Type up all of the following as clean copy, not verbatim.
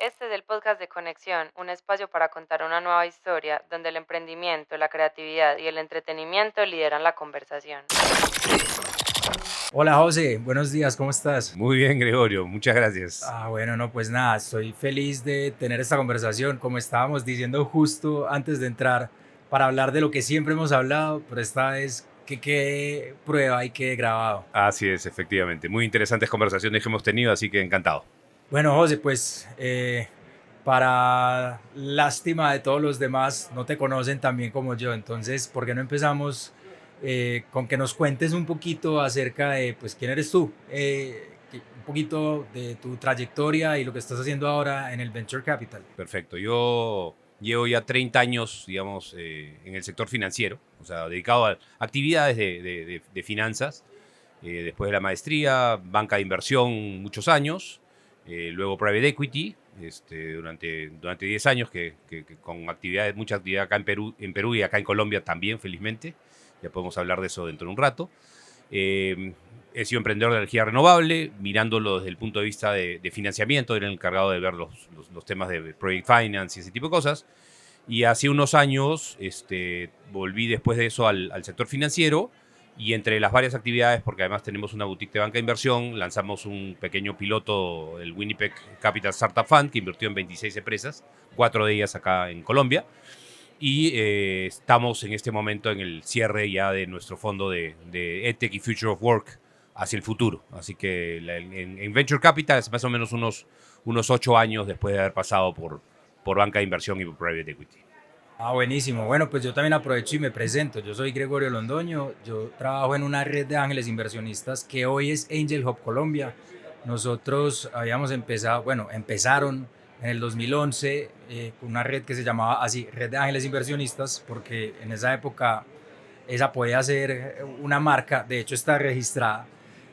Este es el podcast de Conexión, un espacio para contar una nueva historia donde el emprendimiento, la creatividad y el entretenimiento lideran la conversación. Hola José, buenos días, ¿cómo estás? Muy bien, Gregorio, muchas gracias. Bueno, no, pues nada, estoy feliz de tener esta conversación, como estábamos diciendo justo antes de entrar, para hablar de lo que siempre hemos hablado, pero esta vez que quede prueba y quede grabado. Así es, efectivamente. Muy interesantes conversaciones que hemos tenido, así que encantado. Bueno, José, pues para lástima de todos los demás, no te conocen tan bien como yo, entonces, ¿por qué no empezamos con que nos cuentes un poquito acerca de, pues, quién eres tú? Un poquito de tu trayectoria y lo que estás haciendo ahora en el Venture Capital. Perfecto. Yo llevo ya 30 años, digamos, en el sector financiero, o sea, dedicado a actividades de finanzas. Después de la maestría, banca de inversión muchos años, luego private equity, durante 10 años, con actividades, mucha actividad acá en Perú y acá en Colombia también, felizmente. Ya podemos hablar de eso dentro de un rato. He sido emprendedor de energía renovable, mirándolo desde el punto de vista de financiamiento, era el encargado de ver los temas de project finance y ese tipo de cosas. Y hace unos años volví después de eso al sector financiero, y entre las varias actividades, porque además tenemos una boutique de banca de inversión, lanzamos un pequeño piloto, el Winnipeg Capital Startup Fund, que invirtió en 26 empresas, 4 de ellas acá en Colombia. Y estamos en este momento en el cierre ya de nuestro fondo de EdTech y Future of Work hacia el futuro. Así que en Venture Capital es más o menos unos 8 años después de haber pasado por banca de inversión y por private equity. Buenísimo. Bueno, pues yo también aprovecho y me presento. Yo soy Gregorio Londoño. Yo trabajo en una red de ángeles inversionistas que hoy es Angel Hub Colombia. Nosotros habíamos empezado, bueno, empezaron en el 2011 con una red que se llamaba así, Red de Ángeles Inversionistas, porque en esa época esa podía ser una marca, de hecho está registrada.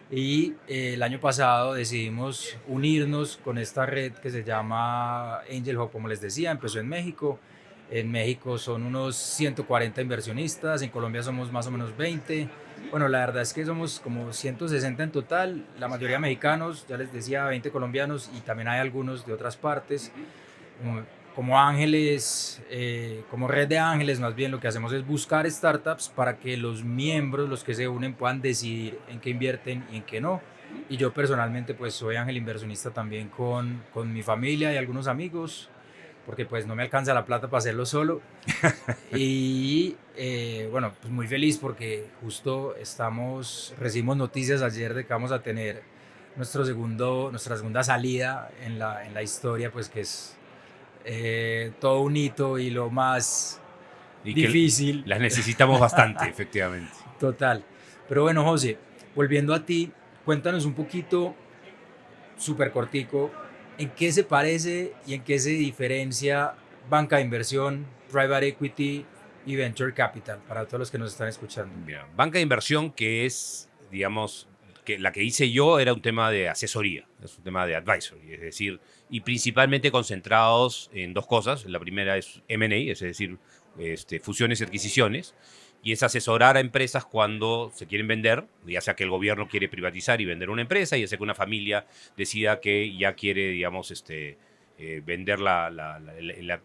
Y el año pasado decidimos unirnos con esta red que se llama Angel Hub, como les decía, empezó en México. En México son unos 140 inversionistas, en Colombia somos más o menos 20. Bueno, la verdad es que somos como 160 en total, la mayoría mexicanos, ya les decía, 20 colombianos y también hay algunos de otras partes. Como ángeles, como red de ángeles, más bien lo que hacemos es buscar startups para que los miembros, los que se unen, puedan decidir en qué invierten y en qué no. Y yo personalmente pues soy ángel inversionista también con mi familia y algunos amigos, porque pues no me alcanza la plata para hacerlo solo. Y bueno, pues muy feliz porque justo recibimos noticias ayer de que vamos a tener nuestra segunda salida en la historia, pues que es todo un hito y lo más Y que difícil. las necesitamos bastante, efectivamente. Total. Pero bueno, José, volviendo a ti, cuéntanos un poquito, súper cortico, en qué se parece y en qué se diferencia banca de inversión, private equity y venture capital, para todos los que nos están escuchando. Mira, banca de inversión, que es, digamos, que la que hice yo era un tema de asesoría, es un tema de advisory, es decir, y principalmente concentrados en dos cosas. La primera es M&A, es decir, fusiones y adquisiciones, y es asesorar a empresas cuando se quieren vender, ya sea que el gobierno quiere privatizar y vender una empresa, ya sea que una familia decida que ya quiere, digamos, vender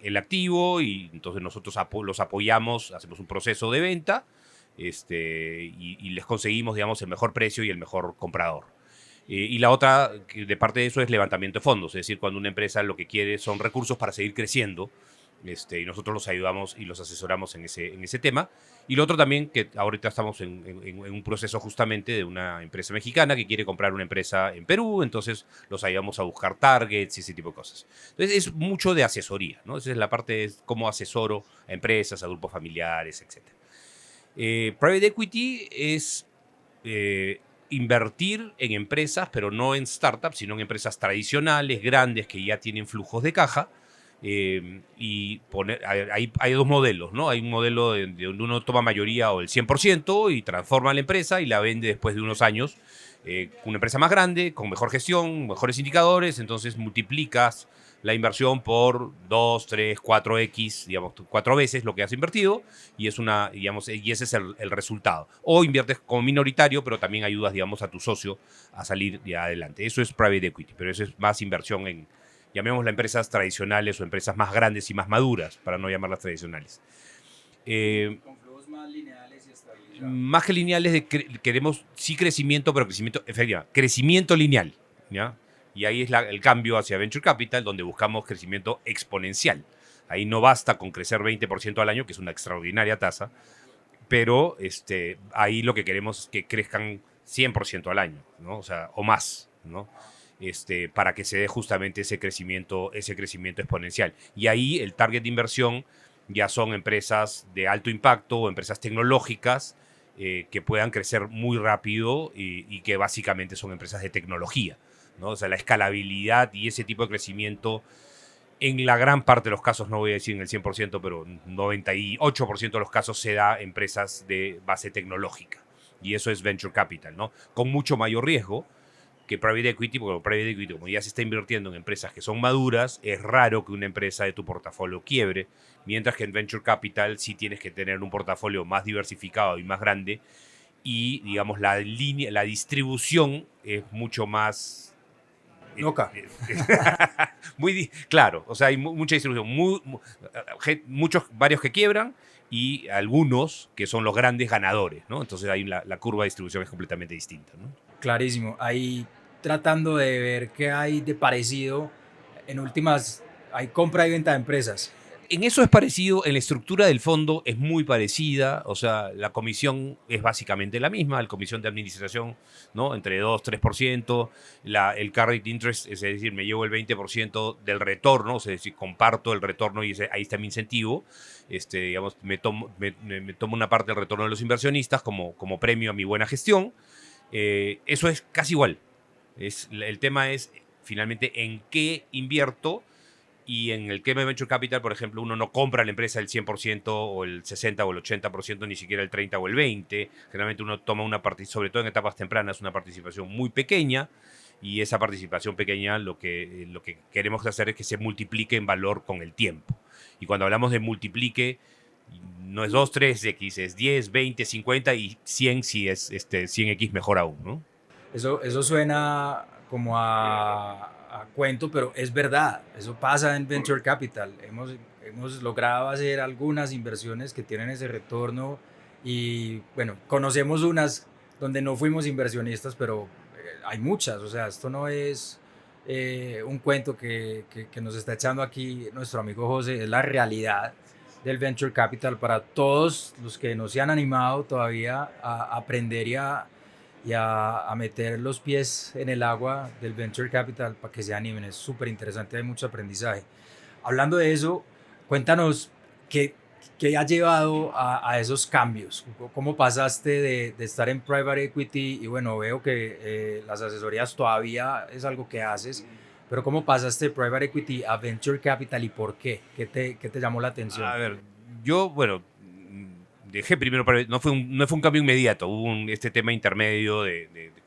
el activo, y entonces nosotros los apoyamos, hacemos un proceso de venta, y les conseguimos, digamos, el mejor precio y el mejor comprador. Y la otra, de parte de eso, es levantamiento de fondos, es decir, cuando una empresa lo que quiere son recursos para seguir creciendo, y nosotros los ayudamos y los asesoramos en ese tema. Y lo otro también, que ahorita estamos en un proceso justamente de una empresa mexicana que quiere comprar una empresa en Perú, entonces los ayudamos a buscar targets y ese tipo de cosas. Entonces es mucho de asesoría, ¿no? Esa es la parte de cómo asesoro a empresas, a grupos familiares, etc. Private equity es invertir en empresas, pero no en startups, sino en empresas tradicionales, grandes, que ya tienen flujos de caja. Y hay dos modelos, ¿no? Hay un modelo donde uno toma mayoría o el 100% y transforma la empresa y la vende después de unos años. Una empresa más grande, con mejor gestión, mejores indicadores, entonces multiplicas la inversión por 2, 3, 4x, digamos, 4 veces lo que has invertido, y digamos, y ese es el resultado. O inviertes como minoritario, pero también ayudas, digamos, a tu socio a salir ya adelante. Eso es private equity, pero eso es más inversión llamémoslas empresas tradicionales o empresas más grandes y más maduras, para no llamarlas tradicionales. Con flujos más lineales y estabilizados. Más que lineales, queremos sí crecimiento, pero crecimiento, efectivamente, crecimiento lineal, ¿ya? Y ahí es el cambio hacia Venture Capital, donde buscamos crecimiento exponencial. Ahí no basta con crecer 20% al año, que es una extraordinaria tasa, pero ahí lo que queremos es que crezcan 100% al año, ¿no? O sea, o más, ¿no? Para que se dé justamente ese crecimiento exponencial. Y ahí el target de inversión ya son empresas de alto impacto o empresas tecnológicas que puedan crecer muy rápido y que básicamente son empresas de tecnología, ¿no? O sea, la escalabilidad y ese tipo de crecimiento, en la gran parte de los casos, no voy a decir en el 100%, pero 98% de los casos se da empresas de base tecnológica. Y eso es Venture Capital, ¿no? Con mucho mayor riesgo que Private Equity, porque Private Equity, como ya se está invirtiendo en empresas que son maduras, es raro que una empresa de tu portafolio quiebre, mientras que en Venture Capital sí tienes que tener un portafolio más diversificado y más grande y, digamos, la distribución es mucho más... Loca. Claro, o sea, hay mucha distribución, varios que quiebran y algunos que son los grandes ganadores, ¿no? Entonces ahí la curva de distribución es completamente distinta, ¿no? Clarísimo. Ahí tratando de ver qué hay de parecido, en últimas hay compra y venta de empresas. En eso es parecido, en la estructura del fondo es muy parecida, o sea, la comisión es básicamente la misma, la comisión de administración, ¿no? Entre 2-3%, el carried interest, es decir, me llevo el 20% del retorno, es decir, comparto el retorno y ahí está mi incentivo, digamos, me tomo una parte del retorno de los inversionistas como premio a mi buena gestión. Eso es casi igual. El tema es finalmente en qué invierto. Y en el tema de Venture Capital, por ejemplo, uno no compra la empresa el 100% o el 60% o el 80%, ni siquiera el 30% o el 20%. Generalmente uno toma una participación, sobre todo en etapas tempranas, una participación muy pequeña. Y esa participación pequeña lo que queremos hacer es que se multiplique en valor con el tiempo. Y cuando hablamos de multiplique, no es 2, 3x, es 10, 20, 50 y 100 si es 100x mejor aún, ¿no? Eso suena como a cuento, pero es verdad. Eso pasa en Venture Capital. Hemos logrado hacer algunas inversiones que tienen ese retorno y, bueno, conocemos unas donde no fuimos inversionistas, pero hay muchas. O sea, esto no es un cuento que nos está echando aquí nuestro amigo José, es la realidad del Venture Capital para todos los que no se han animado todavía a aprender y a meter los pies en el agua del Venture Capital para que se animen. Es súper interesante, hay mucho aprendizaje. Hablando de eso, cuéntanos qué ha llevado a esos cambios. ¿Cómo pasaste de estar en Private Equity? Y bueno, veo que las asesorías todavía es algo que haces, pero ¿cómo pasaste de Private Equity a Venture Capital y por qué? ¿Qué te llamó la atención? A ver, yo, bueno, dejé primero, no fue un cambio inmediato, hubo este tema intermedio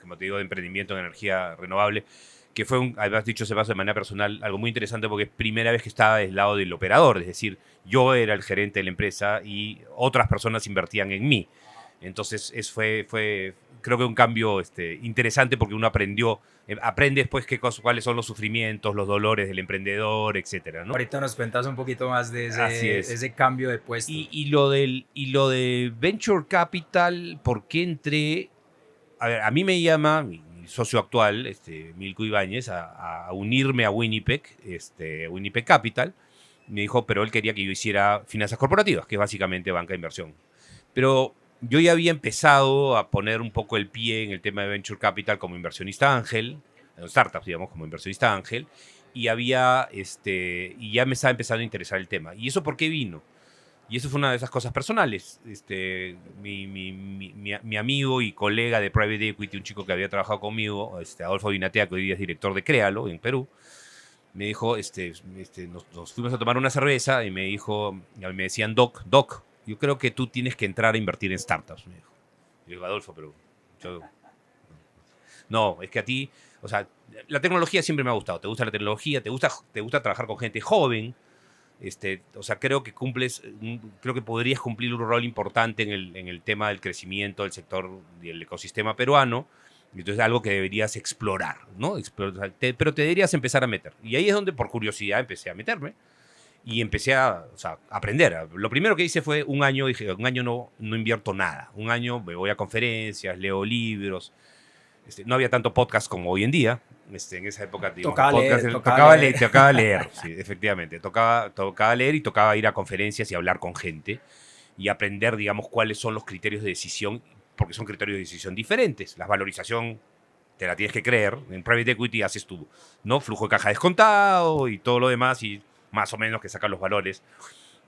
como te digo, de emprendimiento en energía renovable, que fue, además dicho se paso de manera personal, algo muy interesante porque es primera vez que estaba del lado del operador, es decir, yo era el gerente de la empresa y otras personas invertían en mí. Entonces, creo que un cambio interesante porque uno aprende después cuáles son los sufrimientos, los dolores del emprendedor, etcétera, ¿no? Ahorita nos cuentas un poquito más de ese cambio de puesto. Y lo de Venture Capital, ¿por qué entré? A ver, a mí me llama mi socio actual, Milko Ibáñez, a unirme a Winnipeg, Winnipeg Capital. Me dijo, pero él quería que yo hiciera finanzas corporativas, que es básicamente banca de inversión. Pero yo ya había empezado a poner un poco el pie en el tema de Venture Capital como inversionista ángel, en startups, digamos, como inversionista ángel, y ya me estaba empezando a interesar el tema. ¿Y eso por qué vino? Y eso fue una de esas cosas personales. Mi amigo y colega de Private Equity, un chico que había trabajado conmigo, Adolfo Binatea, que hoy día es director de Créalo en Perú, me dijo, nos fuimos a tomar una cerveza y me decían, Doc, yo creo que tú tienes que entrar a invertir en startups, me dijo. Y digo, Adolfo, pero yo... No, es que a ti, o sea, la tecnología siempre me ha gustado. Te gusta la tecnología, te gusta trabajar con gente joven. O sea, creo que podrías cumplir un rol importante en el tema del crecimiento del sector y el ecosistema peruano. Entonces, algo que deberías explorar, ¿no? Pero te deberías empezar a meter. Y ahí es donde, por curiosidad, empecé a meterme y empecé a, o sea, a aprender. Lo primero que hice fue un año, dije, un año no invierto nada. Un año me voy a conferencias, leo libros. No había tanto podcast como hoy en día. En esa época, digamos, tocaba leer, sí, efectivamente. Tocaba leer y tocaba ir a conferencias y hablar con gente y aprender, digamos, cuáles son los criterios de decisión, porque son criterios de decisión diferentes. La valorización te la tienes que creer. En private equity haces tu, ¿no? Flujo de caja descontado y todo lo demás y más o menos que sacan los valores.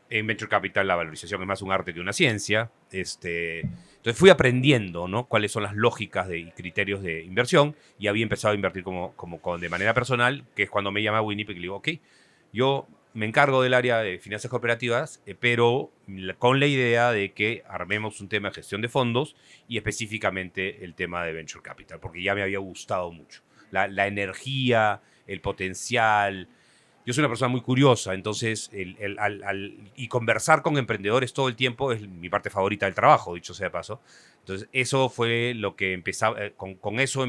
En venture capital la valorización es más un arte que una ciencia. Entonces fui aprendiendo, ¿no? Cuáles son las lógicas y criterios de inversión y había empezado a invertir de manera personal, que es cuando me llama Winnipeg y le digo, ok, yo me encargo del área de finanzas cooperativas, pero con la idea de que armemos un tema de gestión de fondos y específicamente el tema de venture capital, porque ya me había gustado mucho. La energía, el potencial. Yo soy una persona muy curiosa, entonces, y conversar con emprendedores todo el tiempo es mi parte favorita del trabajo, dicho sea de paso. Entonces, eso fue lo que empezaba, con eso,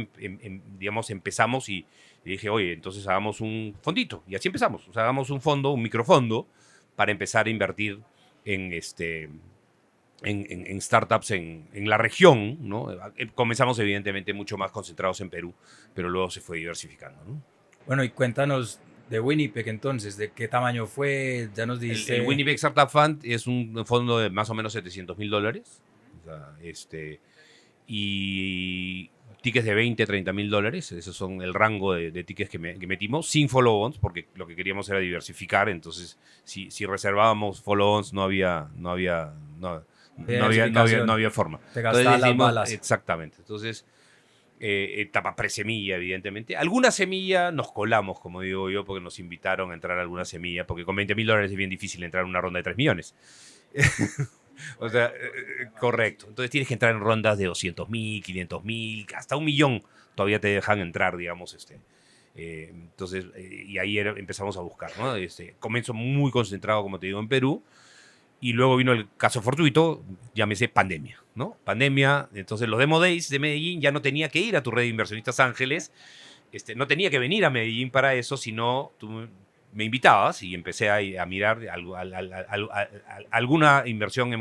digamos, empezamos y dije, oye, entonces hagamos un fondito. Y así empezamos, o sea, hagamos un fondo, un microfondo, para empezar a invertir en startups en la región, ¿no? Comenzamos, evidentemente, mucho más concentrados en Perú, pero luego se fue diversificando, ¿no? Bueno, y cuéntanos de Winnipeg entonces, ¿de qué tamaño fue? Ya nos dijiste... El Winnipeg Startup Fund es un fondo de más o menos $700,000. O sea, y tickets de $20, $30,000. Esos son el rango de tickets que metimos, sin follow-ons, porque lo que queríamos era diversificar. Entonces, si reservábamos follow-ons, no había forma. Te gastaban las balas. Exactamente. Entonces, etapa pre-semilla, evidentemente. Alguna semilla nos colamos, como digo yo, porque nos invitaron a entrar a alguna semilla, porque con $20,000 es bien difícil entrar en una ronda de 3 millones. O sea, correcto. Entonces tienes que entrar en rondas de 200,000, 500,000, hasta 1,000,000 todavía te dejan entrar, digamos. Entonces, y ahí empezamos a buscar, ¿no? Comenzó muy concentrado, como te digo, en Perú. Y luego vino el caso fortuito, llámese pandemia, ¿no? Pandemia, entonces los Demo Days de Medellín ya no tenía que ir a tu red de inversionistas ángeles, no tenía que venir a Medellín para eso, sino tú me invitabas y empecé a mirar alguna inversión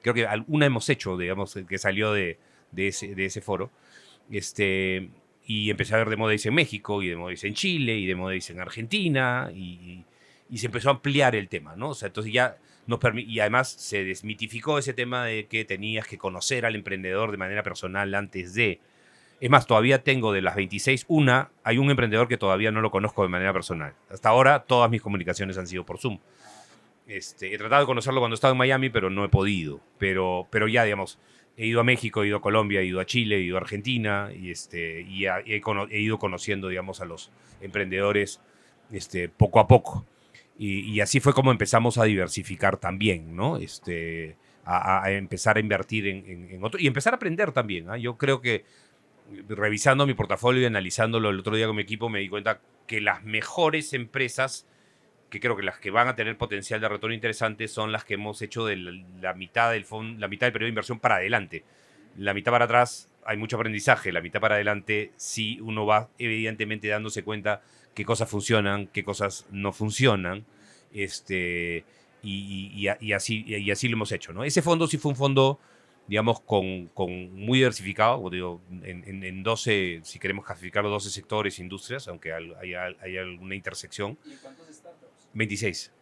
creo que alguna hemos hecho, digamos, que salió de ese foro, y empecé a ver Demo Days en México, y Demo Days en Chile, y Demo Days en Argentina, y se empezó a ampliar el tema, ¿no? O sea, entonces ya y además se desmitificó ese tema de que tenías que conocer al emprendedor de manera personal antes de... Es más, todavía tengo de las 26, hay un emprendedor que todavía no lo conozco de manera personal. Hasta ahora todas mis comunicaciones han sido por Zoom. He tratado de conocerlo cuando estaba en Miami, pero no he podido. Pero ya, digamos, he ido a México, he ido a Colombia, he ido a Chile, he ido a Argentina y he ido conociendo, digamos, a los emprendedores poco a poco. Y así fue como empezamos a diversificar también, ¿no? A empezar a invertir en otro y empezar a aprender también. ¿Eh? Yo creo que revisando mi portafolio y analizándolo el otro día con mi equipo me di cuenta que las mejores empresas, que creo que las que van a tener potencial de retorno interesante, son las que hemos hecho de la mitad del periodo de inversión para adelante. La mitad para atrás hay mucho aprendizaje, la mitad para adelante sí uno va evidentemente dándose cuenta qué cosas funcionan, qué cosas no funcionan, y así lo hemos hecho, ¿no? Ese fondo sí fue un fondo, digamos, muy diversificado, como digo, en 12, si queremos clasificarlo, 12 sectores, industrias, aunque hay alguna intersección. ¿Y cuántos startups? 26.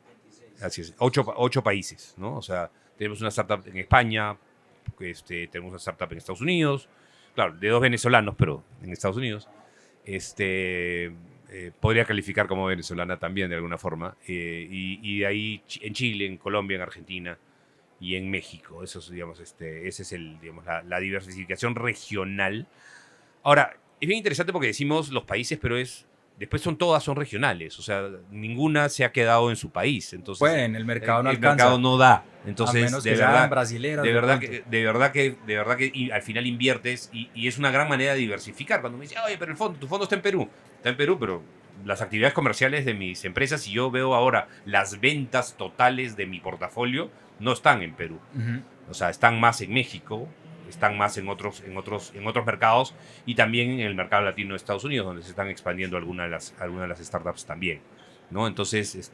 Así es, 8 países, ¿no? O sea, tenemos una startup en España, tenemos una startup en Estados Unidos, claro, de 2 venezolanos, pero en Estados Unidos. Podría calificar como venezolana también de alguna forma, y de ahí en Chile, en Colombia, en Argentina y en México. Eso es, digamos, ese es digamos, la diversificación regional. Ahora, es bien interesante porque decimos los países, pero después todas son regionales, o sea, ninguna se ha quedado en su país. Entonces, bueno, el mercado no el alcanza. mercado no da. Entonces, a menos que sean brasileras. De verdad que al final inviertes y es una gran manera de diversificar. Cuando me dicen, oye, pero tu fondo está en Perú. Está en Perú, pero las actividades comerciales de mis empresas, si yo veo ahora las ventas totales de mi portafolio, no están en Perú. O sea, están más en México, están más en otros mercados y también en el mercado latino de Estados Unidos, donde se están expandiendo algunas de las startups también, ¿no? Entonces,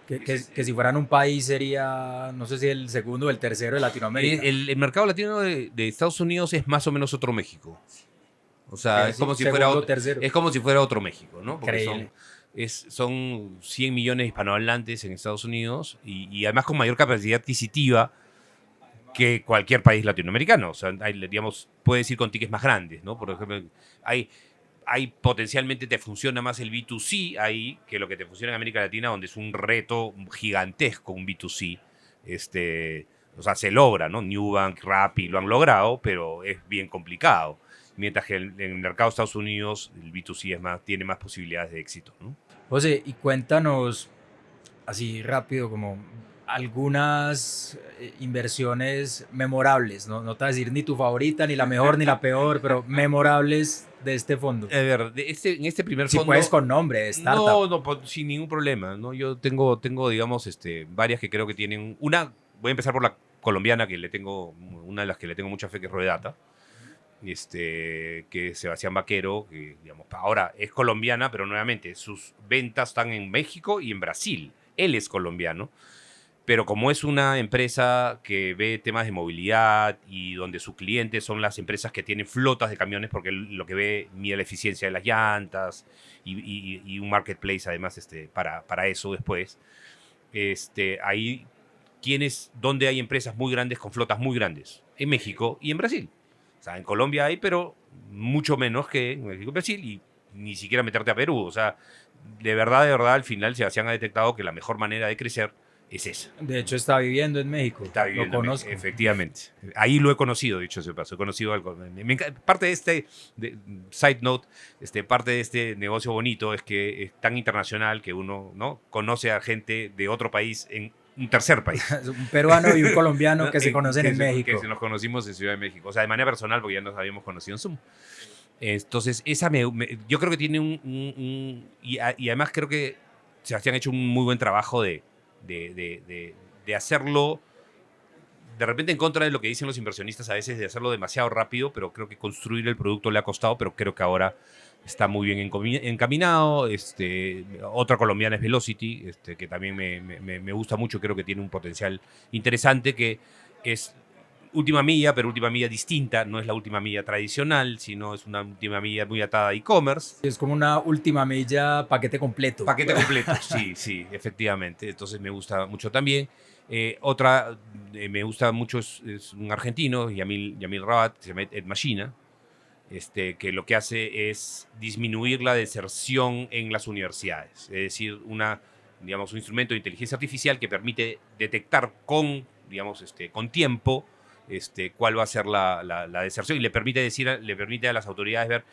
Que si fueran un país sería, no sé si el segundo o el tercero de Latinoamérica. el mercado latino de Estados Unidos es más o menos otro México. O sea, es como, si segundo, tercero. es como si fuera otro México, ¿no? Porque Increíble. son 100 millones de hispanohablantes en Estados Unidos y además con mayor capacidad adquisitiva que cualquier país latinoamericano. O sea, digamos, puedes ir con tickets más grandes, ¿no? Por ejemplo, hay potencialmente te funciona más el B2C ahí que lo que te funciona en América Latina, donde es un reto gigantesco un B2C. O sea, se logra, ¿no? Nubank, Rappi lo han logrado, pero es bien complicado. Mientras que en el mercado de Estados Unidos el B2C tiene más posibilidades de éxito, ¿no? José, y cuéntanos así rápido como algunas inversiones memorables, ¿no? No te voy a decir ni tu favorita, ni la mejor, ni la peor, pero memorables de este fondo. A ver, en este primer Si fondo... puedes con nombre, de startup. No, sin ningún problema, ¿no? Yo tengo digamos, varias que creo que tienen... Voy a empezar por la colombiana, una de las que le tengo mucha fe, que es Ruedata, que es Sebastián Vaquero, que digamos, ahora es colombiana, pero nuevamente sus ventas están en México y en Brasil. Él es colombiano, pero como es una empresa que ve temas de movilidad y donde sus clientes son las empresas que tienen flotas de camiones, porque lo que ve mide la eficiencia de las llantas y un marketplace además para eso después, ahí donde hay empresas muy grandes con flotas muy grandes, en México y en Brasil. O sea, en Colombia hay, pero mucho menos que en México y Brasil, y ni siquiera meterte a Perú. O sea, de verdad, al final se han detectado que la mejor manera de crecer es esa. De hecho, está viviendo en México. Está viviendo Lo conozco. efectivamente. Ahí lo he conocido, dicho ese paso. He conocido algo. Parte de side note, parte de este negocio bonito es que es tan internacional que uno, ¿no?, conoce a gente de otro país en un tercer país. Un peruano y un colombiano que se conocen en México. Que nos conocimos en Ciudad de México. O sea, de manera personal, porque ya nos habíamos conocido en Zoom. Entonces, yo creo que tiene y además creo que Sebastián ha hecho un muy buen trabajo de hacerlo, de repente en contra de lo que dicen los inversionistas a veces, de hacerlo demasiado rápido, pero creo que construir el producto le ha costado, pero creo que ahora está muy bien encaminado. Otra colombiana es Velocity, que también me gusta mucho, creo que tiene un potencial interesante, que es última milla, pero última milla distinta, no es la última milla tradicional, sino es una última milla muy atada a e-commerce. Es como una última milla paquete completo. Paquete completo, sí, efectivamente. Entonces me gusta mucho también. Otra me gusta mucho es un argentino, Yamil Rabat, que se llama Ed Machina, que lo que hace es disminuir la deserción en las universidades. Es decir, un instrumento de inteligencia artificial que permite detectar con tiempo cuál va a ser la deserción, y le permite a las autoridades ver,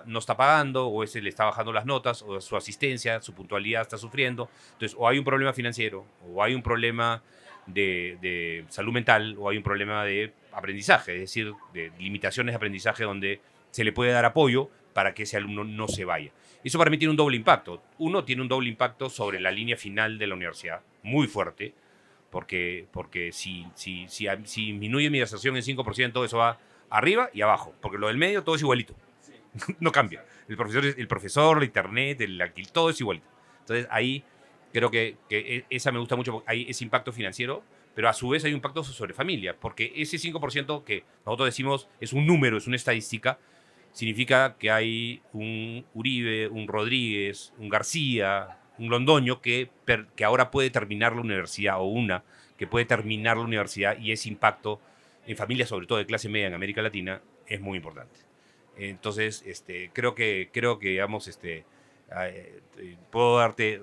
no está pagando, o le está bajando las notas, o su asistencia, su puntualidad está sufriendo. Entonces, o hay un problema financiero, o hay un problema de salud mental, o hay un problema de aprendizaje, es decir, de limitaciones de aprendizaje, donde se le puede dar apoyo para que ese alumno no se vaya. Eso para mí tiene un doble impacto. Uno, tiene un doble impacto sobre la línea final de la universidad, muy fuerte, porque si disminuye mi deserción en 5%, eso va arriba y abajo, porque lo del medio todo es igualito, no cambia. El profesor, la internet, el alquiler, todo es igualito. Entonces ahí creo que esa me gusta mucho, porque hay ese impacto financiero, pero a su vez hay un impacto sobre familia, porque ese 5% que nosotros decimos es un número, es una estadística, significa que hay un Uribe, un Rodríguez, un García, un Londoño que ahora puede terminar la universidad, o una que puede terminar la universidad, y ese impacto en familias, sobre todo de clase media en América Latina, es muy importante. Entonces, creo que digamos, puedo darte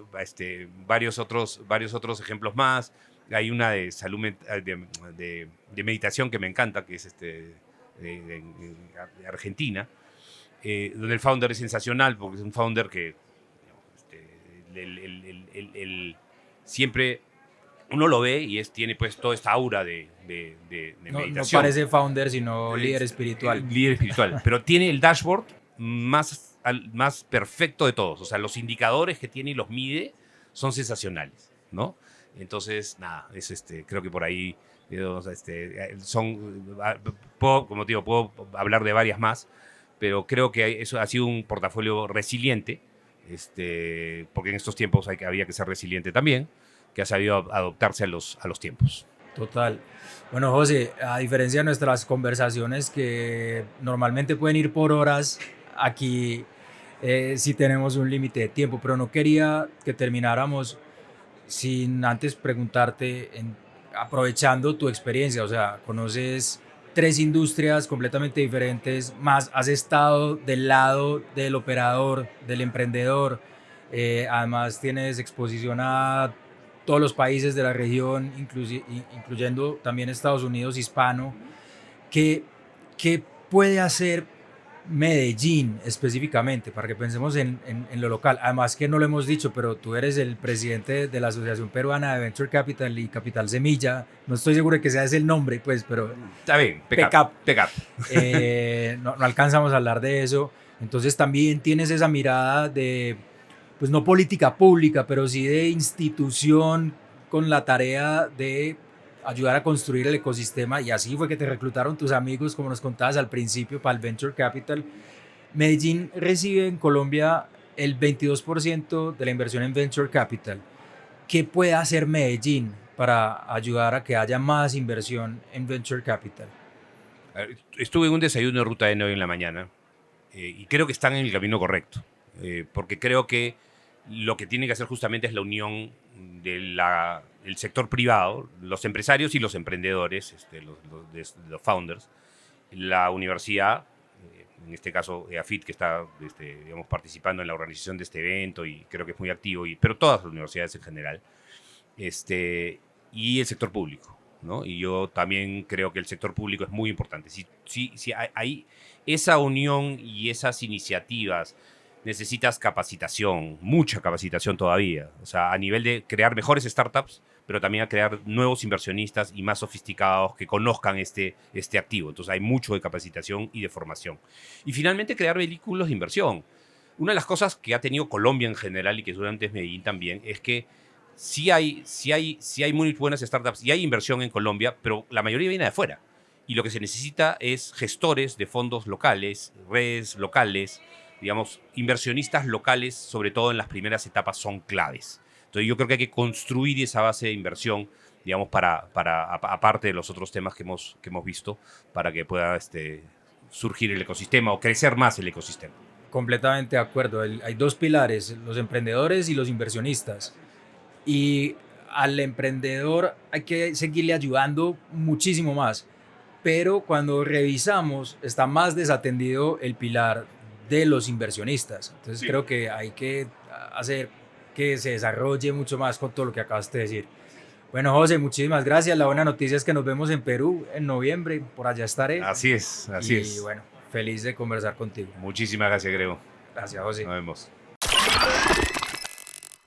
varios otros ejemplos más. Hay una de salud de meditación que me encanta, que es de Argentina, donde el founder es sensacional, porque es un founder que siempre uno lo ve y tiene pues toda esta aura de meditación. No parece founder, sino líder espiritual. Líder espiritual, pero tiene el dashboard más perfecto de todos. O sea, los indicadores que tiene y los mide son sensacionales, ¿no? Entonces, nada, creo que por ahí como te digo, puedo hablar de varias más, pero creo que eso ha sido un portafolio resiliente, porque en estos tiempos había que ser resiliente también, que ha sabido adoptarse a los tiempos. Total. Bueno, José, a diferencia de nuestras conversaciones que normalmente pueden ir por horas, aquí sí tenemos un límite de tiempo, pero no quería que termináramos sin antes preguntarte, aprovechando tu experiencia, o sea, conoces 3 industrias completamente diferentes, más has estado del lado del operador, del emprendedor, además tienes exposición a todos los países de la región, incluyendo también Estados Unidos hispano. ¿Qué, qué puede hacer Medellín específicamente, para que pensemos en lo local? Además que no lo hemos dicho, pero tú eres el presidente de la Asociación Peruana de Venture Capital y Capital Semilla. No estoy seguro de que sea ese el nombre, pues, pero Está bien, PECAP. PECAP. No alcanzamos a hablar de eso. Entonces también tienes esa mirada de, pues no política pública, pero sí de institución con la tarea de ayudar a construir el ecosistema, y así fue que te reclutaron tus amigos, como nos contabas al principio, para el Venture Capital. Medellín recibe en Colombia el 22% de la inversión en Venture Capital. ¿Qué puede hacer Medellín para ayudar a que haya más inversión en Venture Capital? Estuve en un desayuno de Ruta N hoy en la mañana y creo que están en el camino correcto, porque creo que lo que tiene que hacer justamente es la unión del sector privado, los empresarios y los emprendedores, los founders, la universidad, en este caso EAFIT, que está digamos, participando en la organización de este evento y creo que es muy activo, pero todas las universidades en general, y el sector público, ¿no? Y yo también creo que el sector público es muy importante. Si hay esa unión y esas iniciativas, necesitas capacitación, mucha capacitación todavía. O sea, a nivel de crear mejores startups, pero también a crear nuevos inversionistas y más sofisticados que conozcan este activo. Entonces hay mucho de capacitación y de formación. Y finalmente crear vehículos de inversión. Una de las cosas que ha tenido Colombia en general y que seguramente es Medellín también, es que sí hay muy buenas startups y hay inversión en Colombia, pero la mayoría viene de afuera. Y lo que se necesita es gestores de fondos locales, redes locales, digamos, inversionistas locales, sobre todo en las primeras etapas, son claves. Entonces yo creo que hay que construir esa base de inversión, digamos, aparte de los otros temas que hemos visto, para que pueda surgir el ecosistema o crecer más el ecosistema. Completamente de acuerdo. Hay 2 pilares, los emprendedores y los inversionistas. Y al emprendedor hay que seguirle ayudando muchísimo más. Pero cuando revisamos, está más desatendido el pilar de los inversionistas. Entonces sí, creo que hay que hacer que se desarrolle mucho más con todo lo que acabaste de decir. Bueno, José, muchísimas gracias. La buena noticia es que nos vemos en Perú en noviembre. Por allá estaré. Así es. Y bueno, feliz de conversar contigo. Muchísimas gracias, Grego. Gracias, José. Nos vemos.